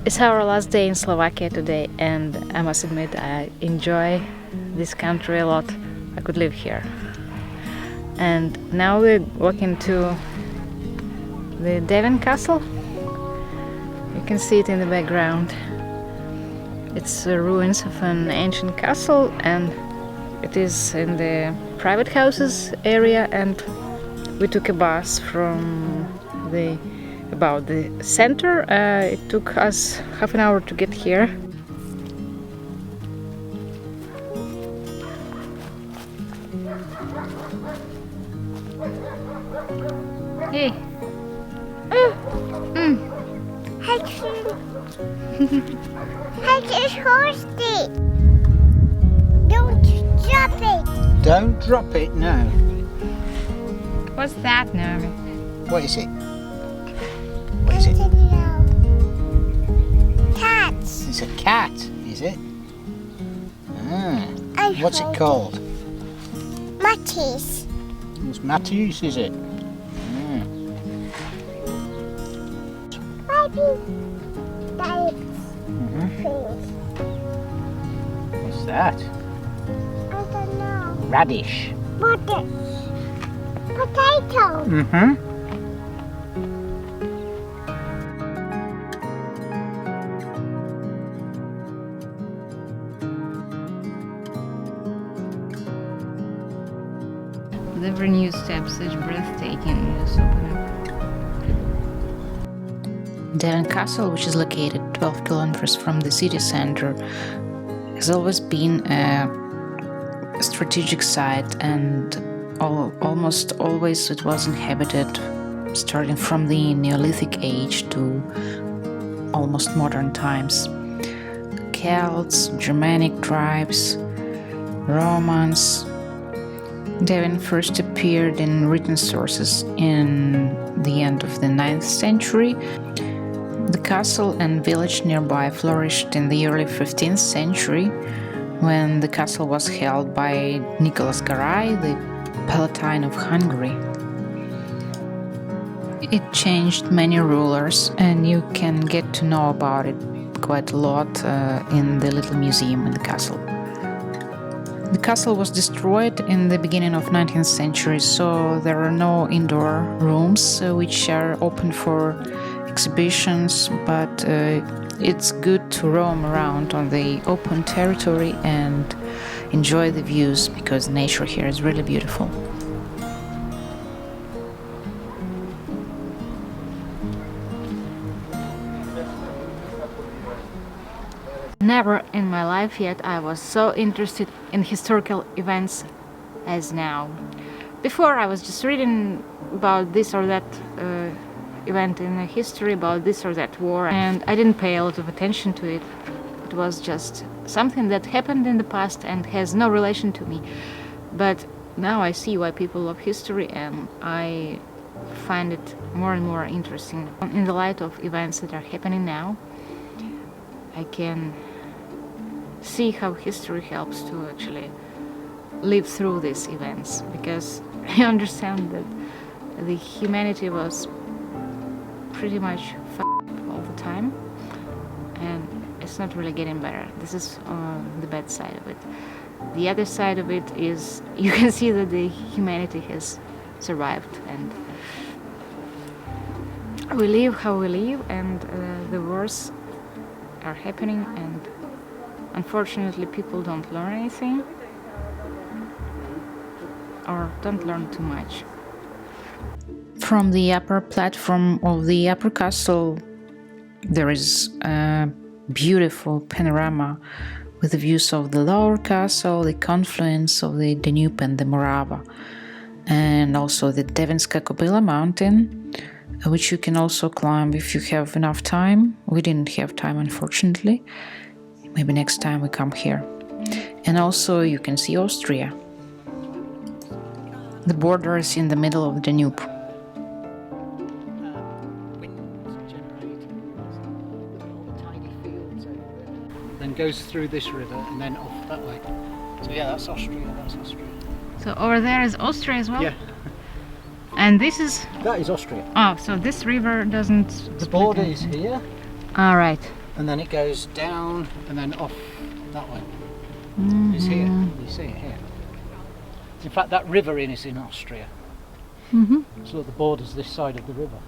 It's our last day in Slovakia today, and I must admit I enjoy this country a lot. I could live here. And now we're walking to the Devon Castle. You can see it in the background. It's the ruins of an ancient castle, and it is in the private houses area, and we took a bus from about the center. It took us half an hour to get here. Hey. It's horsey. Don't drop it. Don't drop it, no. What's that, Naomi? What is it? What is it? Cats. It's a cat, is it? Ah. I What's it called? Matties. It's Matthews, is it? Baby. Babes. What's that? I don't know. Radish. What is? Potato. Mm-hmm. With every new step, such breathtaking news open up. Devon Castle, which is located 12 kilometers from the city center, has always been a strategic site, and almost always it was inhabited, starting from the Neolithic age to almost modern times. Celts, Germanic tribes, Romans. Devon first appeared in written sources in the end of the 9th century. The castle and village nearby flourished in the early 15th century, when the castle was held by Nicholas Garai, the Palatine of Hungary. It changed many rulers, and you can get to know about it quite a lot in the little museum in the castle. The castle was destroyed in the beginning of 19th century, so there are no indoor rooms which are open for exhibitions, but it's good to roam around on the open territory and enjoy the views, because nature here is really beautiful. Never in my life yet I was so interested in historical events as now. Before I was just reading about this or that event in history, about this or that war, and I didn't pay a lot of attention to it. It was just something that happened in the past and has no relation to me. But now I see why people love history, and I find it more and more interesting. In the light of events that are happening now, I can see how history helps to actually live through these events, because I understand that the humanity was pretty much f***ed all the time, and it's not really getting better. This is the bad side of it. The other side of it is you can see that the humanity has survived, and we live how we live, and the wars are happening, and unfortunately people don't learn anything, or don't learn too much. From the upper platform of the upper castle, there is a beautiful panorama with the views of the lower castle, the confluence of the Danube and the Morava, and also the Devonska Kobila mountain, which you can also climb if you have enough time. We didn't have time, unfortunately. Maybe next time we come here. And also you can see Austria. The border is in the middle of the Danube. Then goes through this river and then off that way. So yeah, that's Austria, that's Austria. So over there is Austria as well? Yeah. And this is... That is Austria. Oh, so this river doesn't... The border is here. All right. and then it goes down and then off that way. It's here. You see it here. In fact, that river is in Austria. So the border's this side of the river.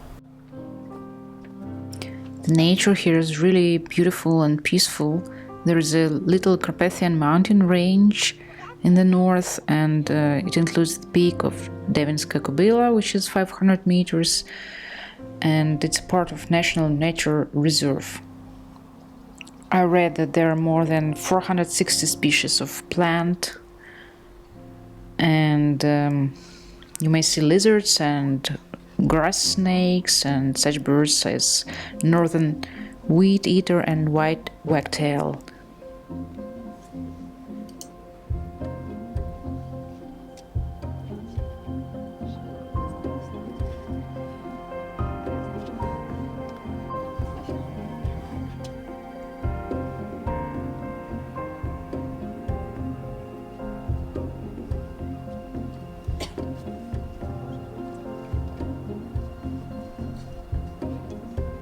The nature here is really beautiful and peaceful. There is a little Carpathian mountain range in the north, and it includes the peak of Devinska Kobyla, which is 500 meters, and it's part of National Nature Reserve. I read that there are more than 460 species of plant, and you may see lizards and grass snakes and such birds as northern wheat eater and white wagtail.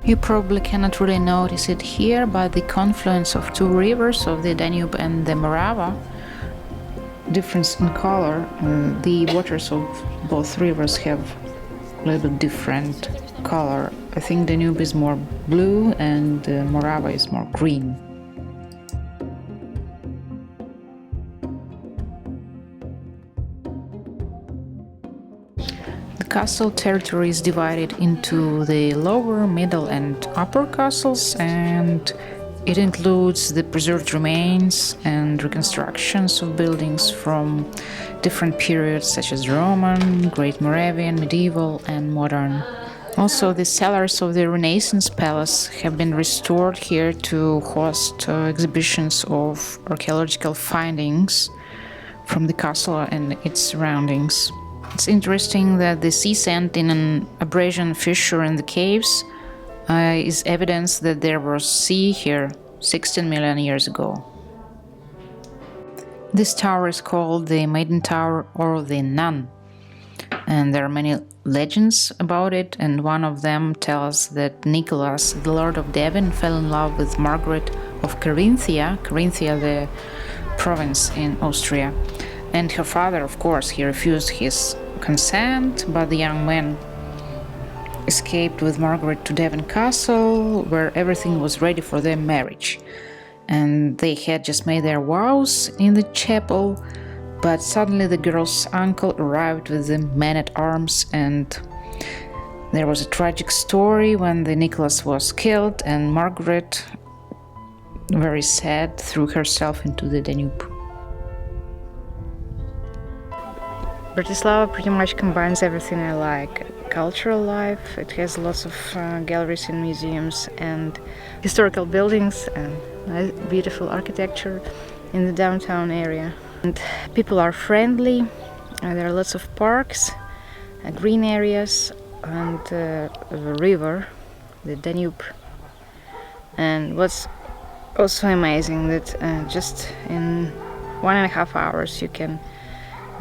You probably cannot really notice it here, but the confluence of two rivers, of the Danube and the Morava, difference in color. The waters of both rivers have a little bit different color. I think Danube is more blue and Morava is more green. The castle territory is divided into the lower, middle and upper castles, and it includes the preserved remains and reconstructions of buildings from different periods such as Roman, Great Moravian, medieval and modern. Also, the cellars of the Renaissance Palace have been restored here to host exhibitions of archaeological findings from the castle and its surroundings. It's interesting that the sea sand in an abrasion fissure in the caves is evidence that there was sea here 16 million years ago. This tower is called the Maiden Tower or the Nun, and there are many legends about it, and one of them tells that Nicholas, the Lord of Devon, fell in love with Margaret of Carinthia, the province in Austria. And her father, of course, he refused his consent, but the young man escaped with Margaret to Devon Castle, where everything was ready for their marriage. And they had just made their vows in the chapel, but suddenly the girl's uncle arrived with the men-at-arms, and there was a tragic story when the Nicholas was killed, and Margaret, very sad, threw herself into the Danube. Bratislava pretty much combines everything I like. Cultural life, it has lots of galleries and museums and historical buildings and beautiful architecture in the downtown area. And people are friendly, and there are lots of parks, green areas, and the river, the Danube. And what's also amazing that just in 1.5 hours you can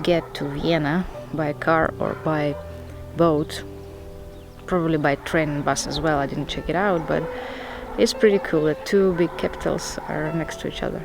get to Vienna by car or by boat, probably by train and bus as well. I didn't check it out, but it's pretty cool that two big capitals are next to each other.